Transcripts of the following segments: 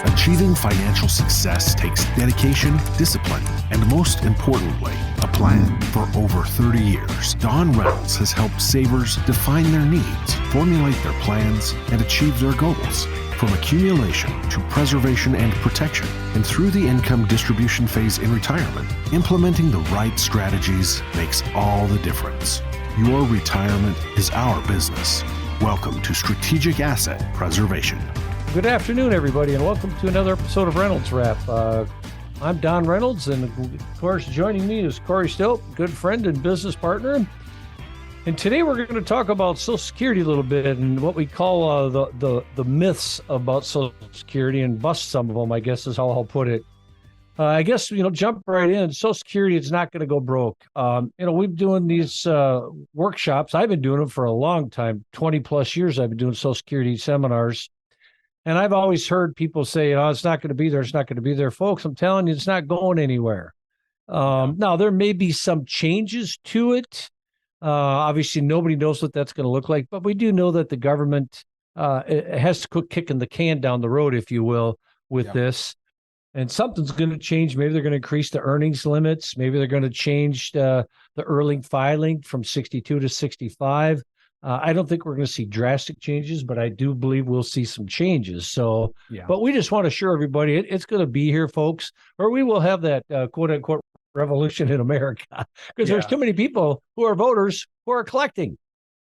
Achieving financial success takes dedication, discipline, and most importantly, a plan. For over 30 years, Don Reynolds has helped savers define their needs, formulate their plans, and achieve their goals. From accumulation to preservation and protection, and through the income distribution phase in retirement, implementing the right strategies makes all the difference. Your retirement is our business. Welcome to Strategic Asset Preservation. Good afternoon, everybody, and welcome to another episode of Reynolds Wrap. I'm Don Reynolds, and of course, joining me is Corey Stope, good friend and business partner. And today we're going to talk about Social Security a little bit and what we call the myths about Social Security and bust some of them, I guess is how I'll put it. I guess, jump right in. Social Security is not going to go broke. We've doing these workshops. I've been doing them for a long time, 20 plus years I've been doing Social Security seminars. And I've always heard people say, it's not going to be there. It's not going to be there. Folks, I'm telling you, it's not going anywhere. Now, there may be some changes to it. Obviously, nobody knows what that's going to look like, but we do know that the government has to quit kicking the can down the road, if you will, with this. And something's going to change. Maybe they're going to increase the earnings limits. Maybe they're going to change the early filing from 62 to 65. I don't think we're going to see drastic changes, but I do believe we'll see some changes. So, but we just want to assure everybody it's going to be here, folks, or we will have that quote unquote revolution in America because there's too many people who are voters who are collecting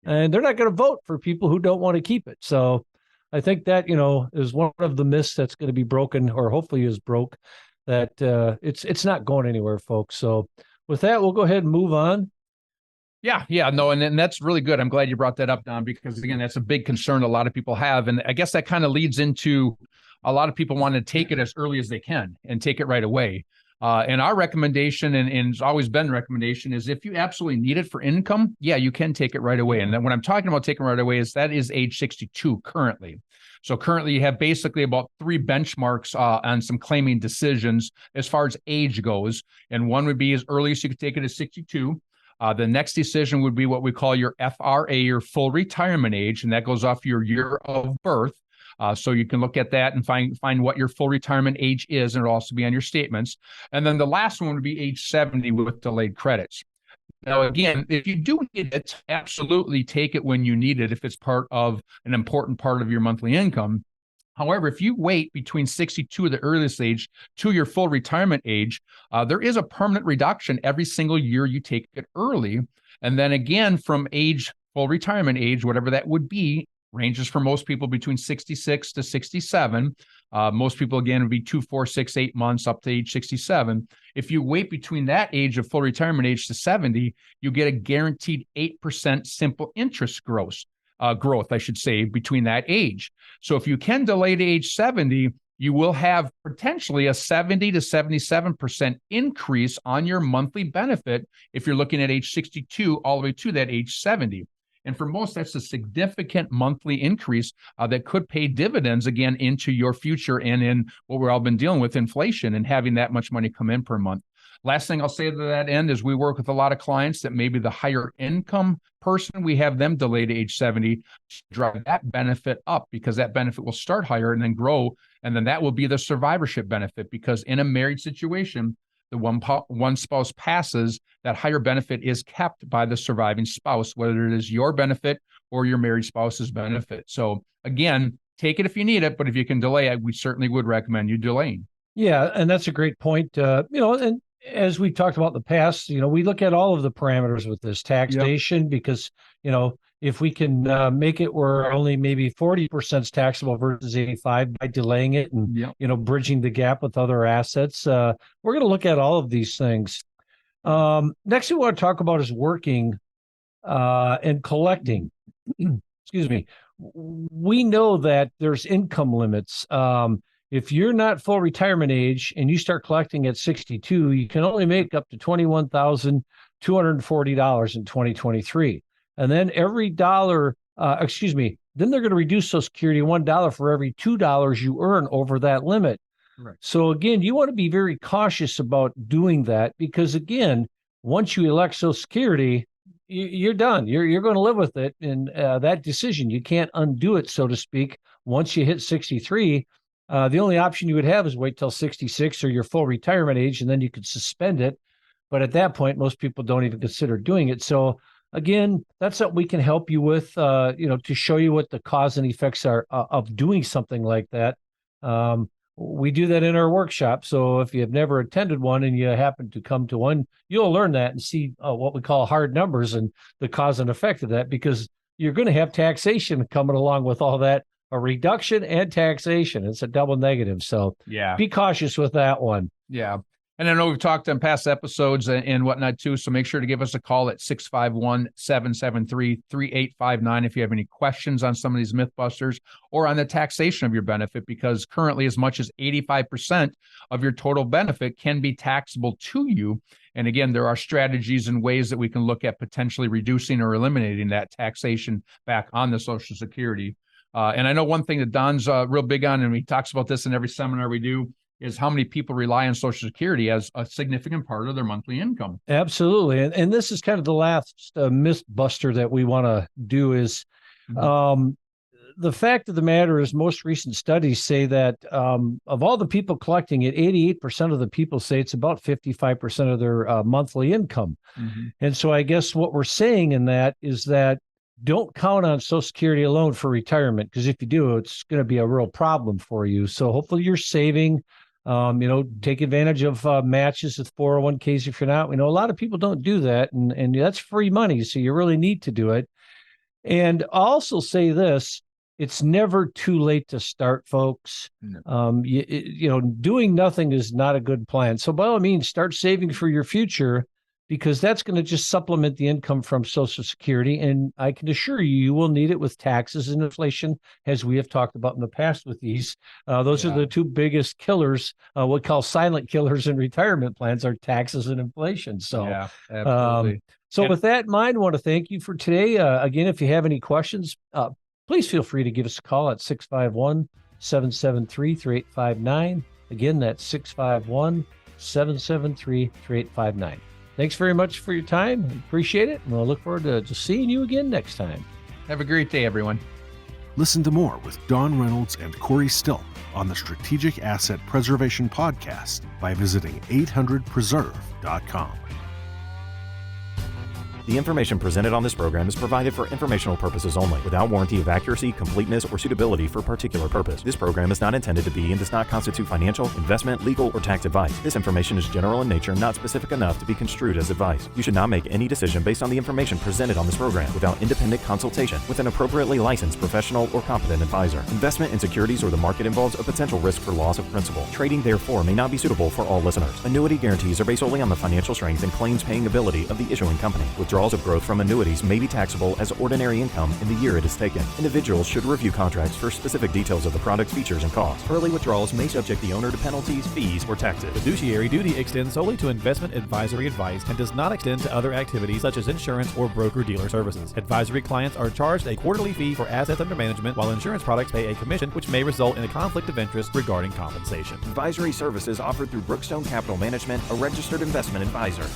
and they're not going to vote for people who don't want to keep it. So I think that, is one of the myths that's going to be broken or hopefully is broke, that it's not going anywhere, folks. So with that, we'll go ahead and move on. And that's really good. I'm glad you brought that up, Don, because again, that's a big concern a lot of people have. And I guess that kind of leads into a lot of people want to take it as early as they can and take it right away. And our recommendation, and it's always been recommendation, is if you absolutely need it for income, you can take it right away. And then when I'm talking about taking it right away that is age 62 currently. So currently you have basically about 3 benchmarks on some claiming decisions as far as age goes. And one would be as early as you could take it as 62. The next decision would be what we call your FRA, your full retirement age, and that goes off your year of birth. So you can look at that and find what your full retirement age is, and it'll also be on your statements. And then the last one would be age 70 with delayed credits. Now, again, if you do need it, absolutely take it when you need it if it's part of an important part of your monthly income. However, if you wait between 62, the earliest age, to your full retirement age, there is a permanent reduction every single year you take it early. And then again, from full retirement age, whatever that would be, ranges for most people between 66 to 67. Most people, again, would be 2, 4, 6, 8 months up to age 67. If you wait between that age of full retirement age to 70, you get a guaranteed 8% simple interest growth, between that age. So if you can delay to age 70, you will have potentially a 70 to 77% increase on your monthly benefit if you're looking at age 62 all the way to that age 70. And for most, that's a significant monthly increase that could pay dividends again into your future and in what we've all been dealing with, inflation, and having that much money come in per month. Last thing I'll say to that end is we work with a lot of clients that maybe the higher income person, we have them delay to age 70 to drive that benefit up because that benefit will start higher and then grow. And then that will be the survivorship benefit because in a married situation, the one spouse passes, that higher benefit is kept by the surviving spouse, whether it is your benefit or your married spouse's benefit. So again, take it if you need it, but if you can delay it, we certainly would recommend you delaying. Yeah, and that's a great point. And as we talked about in the past, we look at all of the parameters with this taxation because, if we can make it where only maybe 40% is taxable versus 85 by delaying it and, bridging the gap with other assets, we're going to look at all of these things. Next thing we want to talk about is working and collecting. Excuse me. We know that there's income limits. If you're not full retirement age and you start collecting at 62, you can only make up to $21,240 in 2023. And then every dollar, then they're going to reduce Social Security $1 for every $2 you earn over that limit. Right. So again, you want to be very cautious about doing that because again, once you elect Social Security, you're done. You're going to live with it. And that decision, you can't undo it, so to speak. Once you hit 63, The only option you would have is wait till 66 or your full retirement age, and then you could suspend it. But at that point, most people don't even consider doing it. So again, that's what we can help you with, to show you what the cause and effects are of doing something like that. We do that in our workshop. So if you have never attended one and you happen to come to one, you'll learn that and see what we call hard numbers and the cause and effect of that, because you're going to have taxation coming along with all that, a reduction and taxation. It's a double negative. So be cautious with that one. Yeah. And I know we've talked on past episodes and whatnot too, so make sure to give us a call at 651-773-3859 if you have any questions on some of these Mythbusters or on the taxation of your benefit, because currently as much as 85% of your total benefit can be taxable to you. And again, there are strategies and ways that we can look at potentially reducing or eliminating that taxation back on the Social Security. And I know one thing that Don's real big on, and he talks about this in every seminar we do, is how many people rely on Social Security as a significant part of their monthly income. Absolutely. And this is kind of the last myth buster that we want to do is the fact of the matter is most recent studies say that of all the people collecting it, 88% of the people say it's about 55% of their monthly income. And so I guess what we're saying in that is that don't count on Social Security alone for retirement, because if you do, it's going to be a real problem for you. So hopefully you're saving. Take advantage of matches with 401ks if you're not. We know a lot of people don't do that, and that's free money, so you really need to do it. And I'll also say this, it's never too late to start, folks. No. Doing nothing is not a good plan. So by all means, start saving for your future, because that's going to just supplement the income from Social Security. And I can assure you, you will need it with taxes and inflation, as we have talked about in the past with these. Those are the two biggest killers, what we call silent killers in retirement plans, are taxes and inflation. So, absolutely. With that in mind, I want to thank you for today. Again, if you have any questions, please feel free to give us a call at 651-773-3859. Again, that's 651-773-3859. Thanks very much for your time. Appreciate it. And we'll look forward to seeing you again next time. Have a great day, everyone. Listen to more with Don Reynolds and Corey Stilp on the Strategic Asset Preservation Podcast by visiting 800preserve.com. The information presented on this program is provided for informational purposes only, without warranty of accuracy, completeness, or suitability for a particular purpose. This program is not intended to be and does not constitute financial, investment, legal, or tax advice. This information is general in nature and not specific enough to be construed as advice. You should not make any decision based on the information presented on this program without independent consultation with an appropriately licensed professional or competent advisor. Investment in securities or the market involves a potential risk for loss of principal. Trading, therefore, may not be suitable for all listeners. Annuity guarantees are based solely on the financial strength and claims-paying ability of the issuing company. Withdrawals of growth from annuities may be taxable as ordinary income in the year it is taken. Individuals should review contracts for specific details of the product's features and costs. Early withdrawals may subject the owner to penalties, fees, or taxes. Fiduciary duty extends solely to investment advisory advice and does not extend to other activities such as insurance or broker-dealer services. Advisory clients are charged a quarterly fee for assets under management, while insurance products pay a commission, which may result in a conflict of interest regarding compensation. Advisory services offered through Brookstone Capital Management, a registered investment advisor.